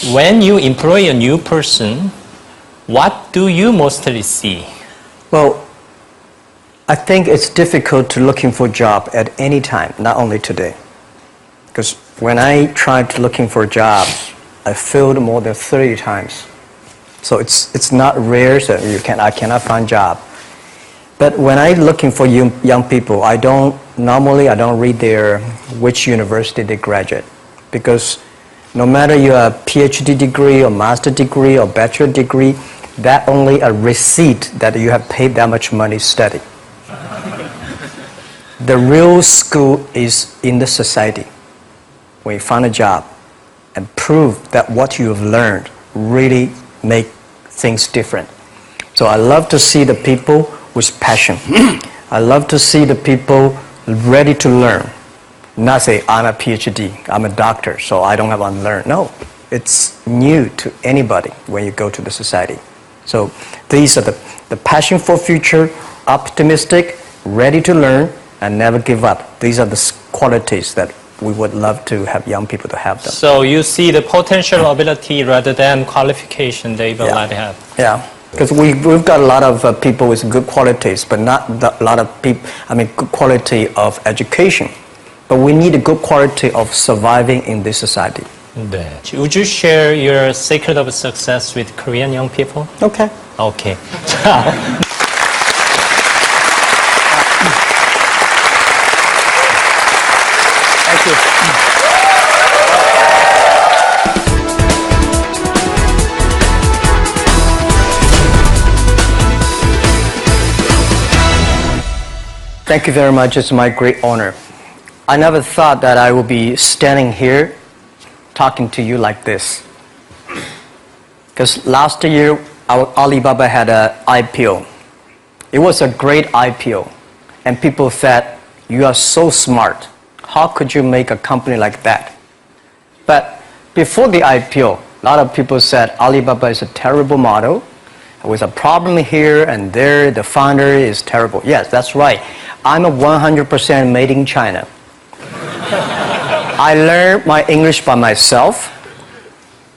When you employ a new person, what do you mostly see? Well, I think it's difficult to looking for a job at any time, not only today. Because when I tried looking for jobs, I failed more than 30 times. So it's not rare that I cannot find a job. But when I'm looking for young people, I don't read which university they graduate. Because no matter you have a PhD degree or master degree or bachelor degree, that only a receipt that you have paid that much money to study. The real school is in the society. When you find a job and prove that what you have learned really make things different. So I love to see the people with passion. I love to see the people ready to learn. Not say, I'm a PhD, I'm a doctor, so I don't have to learn. No, it's new to anybody when you go to the society. So these are the passion for future, optimistic, ready to learn, and never give up. These are the qualities that we would love to have young people to have them. So you see the potential ability rather than qualification they will not have. Yeah, because we've got a lot of people with good qualities, but not a lot of people, good quality of education. But we need a good quality of surviving in this society. 네. Would you share your secret of success with Korean young people? Okay. Okay. Thank you. Thank you very much. It's my great honor. I never thought that I would be standing here talking to you like this. Because last year, Alibaba had an IPO. It was a great IPO. And people said, you are so smart. How could you make a company like that? But before the IPO, a lot of people said Alibaba is a terrible model. With a problem here and there, the founder is terrible. Yes, that's right. I'm a 100% made in China. I learned my English by myself,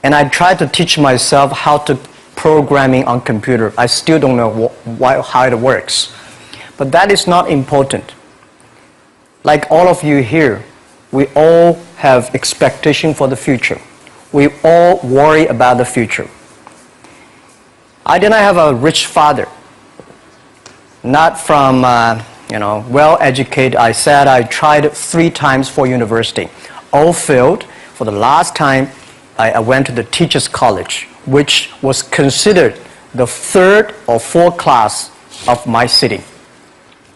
and I tried to teach myself how to programming on computer. I still don't know how it works. But that is not important. Like all of you here, we all have expectation for the future. We all worry about the future. I did not have a rich father, not from well-educated. I said I tried 3 times for university. All failed. For the last time, I went to the teacher's college, which was considered the 3rd or 4th class of my city.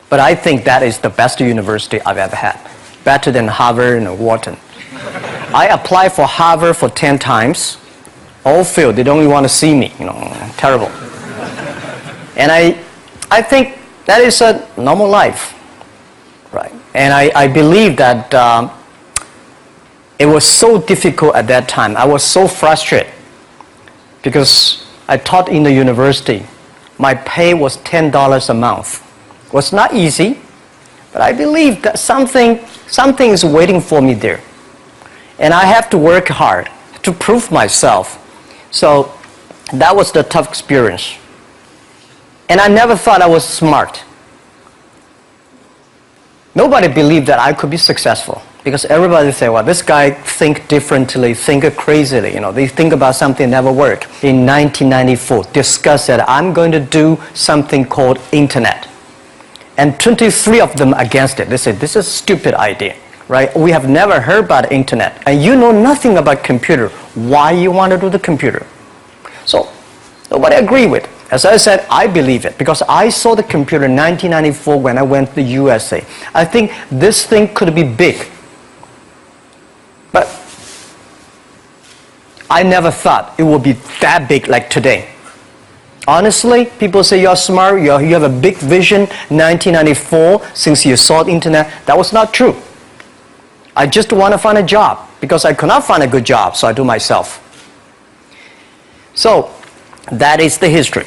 But I think that is the best university I've ever had, better than Harvard and Wharton. I applied for Harvard for 10 times, all failed. They don't even want to see me, terrible. And I think that is a normal life, right? And I believe that it was so difficult at that time. I was so frustrated because I taught in the university. My pay was $10 a month. It was not easy, but I believe that something is waiting for me there. And I have to work hard to prove myself. So that was the tough experience. And I never thought I was smart. Nobody believed that I could be successful because everybody say, well, this guy think differently, think crazily. They think about something never work. In 1994, discussed that I'm going to do something called internet. And 23 of them against it. They said, this is a stupid idea, right? We have never heard about internet. And you know nothing about computer. Why you want to do the computer? So nobody agreed with it. As I said, I believe it because I saw the computer in 1994 when I went to the USA. I think this thing could be big. But I never thought it would be that big like today. Honestly, people say you're smart, you have a big vision. 1994, since you saw the internet, that was not true. I just want to find a job because I could not find a good job, so I do myself. So that is the history.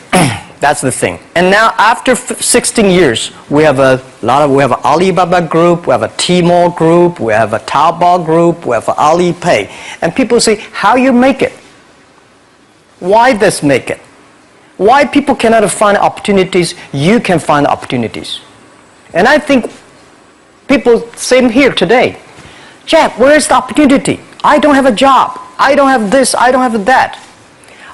That's the thing. And now after 16 years, we have an Alibaba group, we have a Tmall group, we have a Taobao group, we have an Alipay. And people say, how you make it? Why this make it? Why people cannot find opportunities, you can find opportunities. And I think people, same here today. Jack, where is the opportunity? I don't have a job. I don't have this, I don't have that.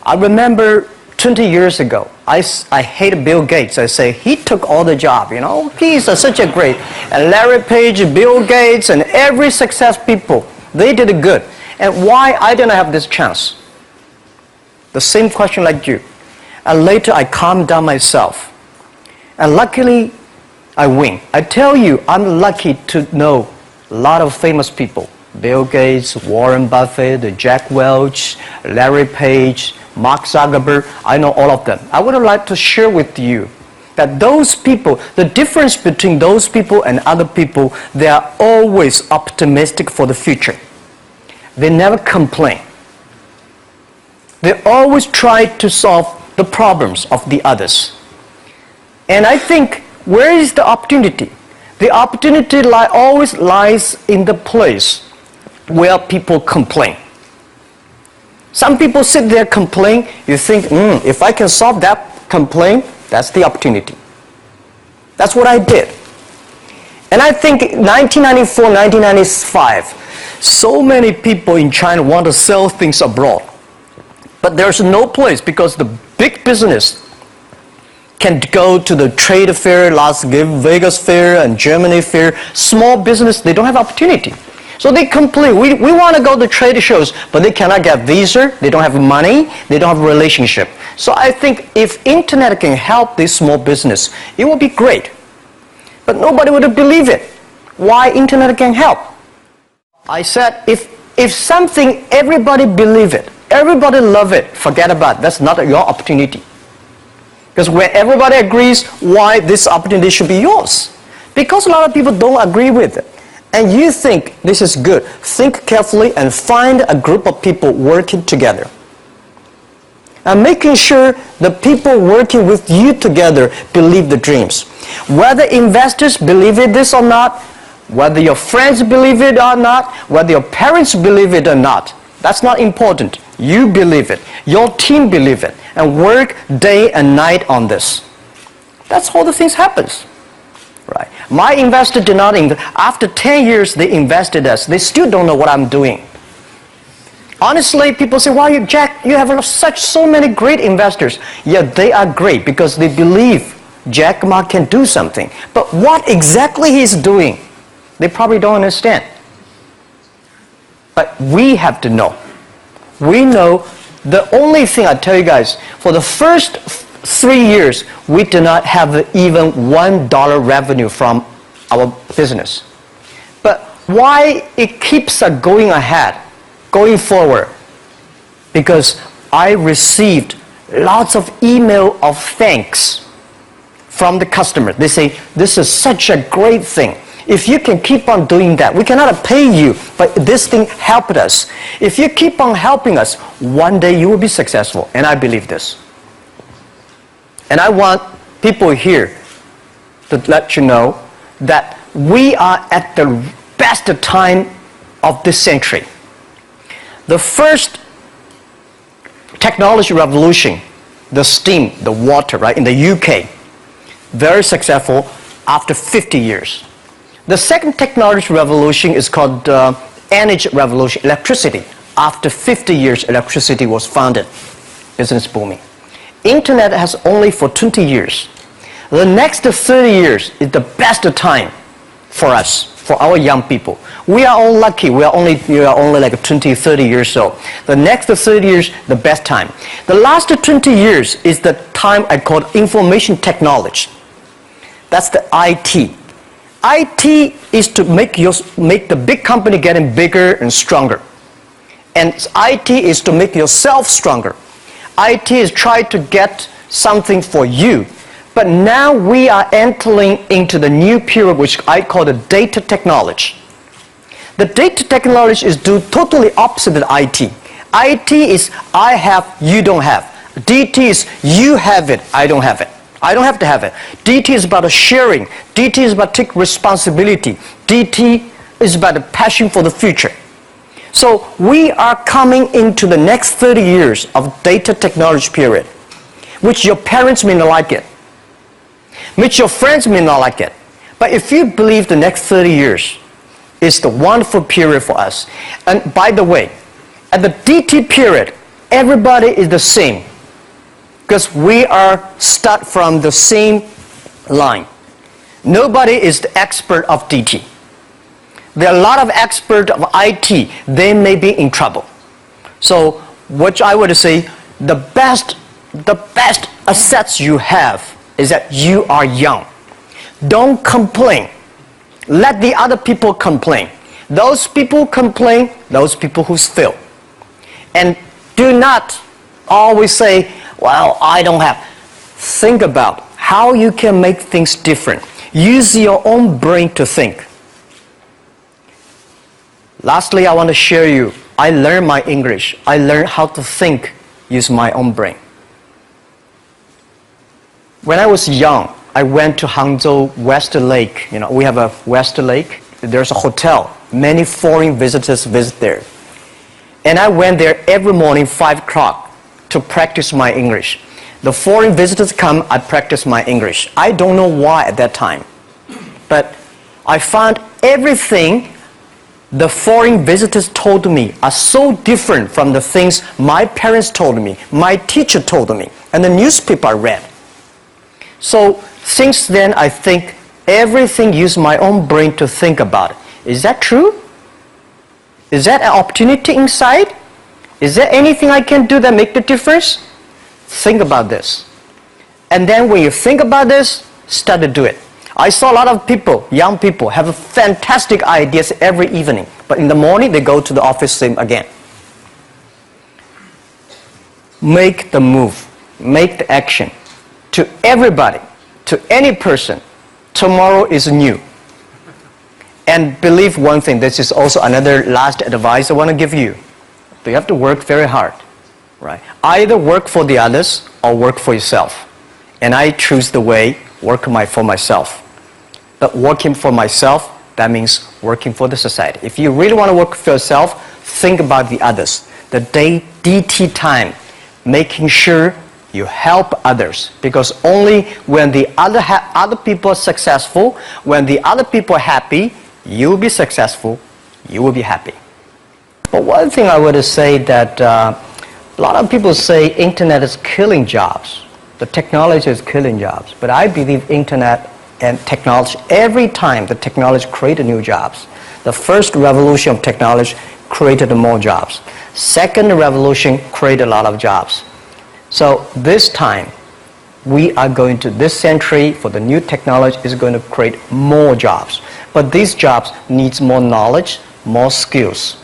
I remember 20 years ago, I hated Bill Gates. I say, he took all the job, you know. He's such a great. And Larry Page, Bill Gates, and every success people, they did it good. And why I didn't have this chance? The same question like you. And later I calmed down myself. And luckily, I win. I tell you, I'm lucky to know a lot of famous people. Bill Gates, Warren Buffett, Jack Welch, Larry Page, Mark Zuckerberg, I know all of them. I would like to share with you that those people, the difference between those people and other people, they are always optimistic for the future. They never complain. They always try to solve the problems of the others. And I think, where is the opportunity? The opportunity always lies in the place where people complain. Some people sit there complain, you think, if I can solve that complaint, that's the opportunity. That's what I did. And I think 1994, 1995, so many people in China want to sell things abroad. But there's no place because the big business can go to the trade fair, Las Vegas fair and Germany fair. Small business, they don't have opportunity. So they complain, we want to go to trade shows, but they cannot get visa, they don't have money, they don't have a relationship. So I think if internet can help this small business, it will be great. But nobody would believe it. Why internet can help? I said, if something everybody believe it, everybody love it, forget about it. That's not your opportunity. Because when everybody agrees, why this opportunity should be yours? Because a lot of people don't agree with it. And you think this is good, think carefully and find a group of people working together. And making sure the people working with you together believe the dreams. Whether investors believe it this or not, whether your friends believe it or not, whether your parents believe it or not, that's not important. You believe it, your team believe it, and work day and night on this. That's how the things happens. Right. My investor did not invest. After 10 years, they invested us. They still don't know what I'm doing. Honestly, people say, "Why, Jack, you have so many great investors." Yeah, they are great because they believe Jack Ma can do something. But what exactly he's doing, they probably don't understand. But we have to know. We know the only thing I tell you guys, for the first 3 years, we did not have even $1 revenue from our business. But why it keeps going ahead, going forward? Because I received lots of email of thanks from the customer. They say, this is such a great thing. If you can keep on doing that, we cannot pay you, but this thing helped us. If you keep on helping us, one day you will be successful. And I believe this. And I want people here to let you know that we are at the best time of this century. The first technology revolution, the steam, the water, right, in the UK, very successful after 50 years. The second technology revolution is called energy revolution, electricity. After 50 years, electricity was founded, business booming. Internet has only for 20 years. The next 30 years is the best time for us, for our young people. We are all lucky. We are only like 20, 30 years old. The next 30 years, the best time. The last 20 years is the time I call information technology. That's the IT. IT is to make the big company getting bigger and stronger. And IT is to make yourself stronger. IT is trying to get something for you. But now we are entering into the new period which I call the data technology. The data technology is totally opposite of IT. IT is I have, you don't have. DT is you have it, I don't have it. I don't have to have it. DT is about sharing. DT is about taking responsibility. DT is about the passion for the future. So we are coming into the next 30 years of data technology period, which your parents may not like it, which your friends may not like it. But if you believe the next 30 years is the wonderful period for us, and by the way, at the DT period, everybody is the same, because we are start from the same line. Nobody is the expert of DT. There are a lot of experts of IT. They may be in trouble. So what I would say, the best assets you have is that you are young. Don't complain. Let the other people complain. Those people complain, those people who fail. And do not always say, well, I don't have. Think about how you can make things different. Use your own brain to think. Lastly, I want to share you, I learned my English. I learned how to think, use my own brain. When I was young, I went to Hangzhou West Lake. You know, we have a West Lake. There's a hotel. Many foreign visitors visit there. And I went there every morning, 5 o'clock, to practice my English. The foreign visitors come, I practice my English. I don't know why at that time. But I found everything the foreign visitors told me are so different from the things my parents told me, my teacher told me, and the newspaper I read. So since then, I think everything use my own brain to think about it. Is that true? Is that an opportunity inside? Is there anything I can do that make the difference? Think about this. And then when you think about this, start to do it. I saw a lot of people, young people, have fantastic ideas every evening. But in the morning, they go to the office same again. Make the move. Make the action. To everybody, to any person, tomorrow is new. And believe one thing, this is also another last advice I want to give you. You have to work very hard. Right? Either work for the others or work for yourself. And I choose the way, work for myself. But working for myself, that means working for the society. If you really want to work for yourself, think about the others. The DT time, making sure you help others. Because only when the other people are successful, when the other people are happy, you will be successful, you will be happy. But one thing I would say that a lot of people say internet is killing jobs. The technology is killing jobs. But I believe internet and technology, every time the technology created new jobs. The first revolution of technology created more jobs. Second revolution created a lot of jobs. So this time, we are going to, this century for the new technology is going to create more jobs. But these jobs needs more knowledge, more skills.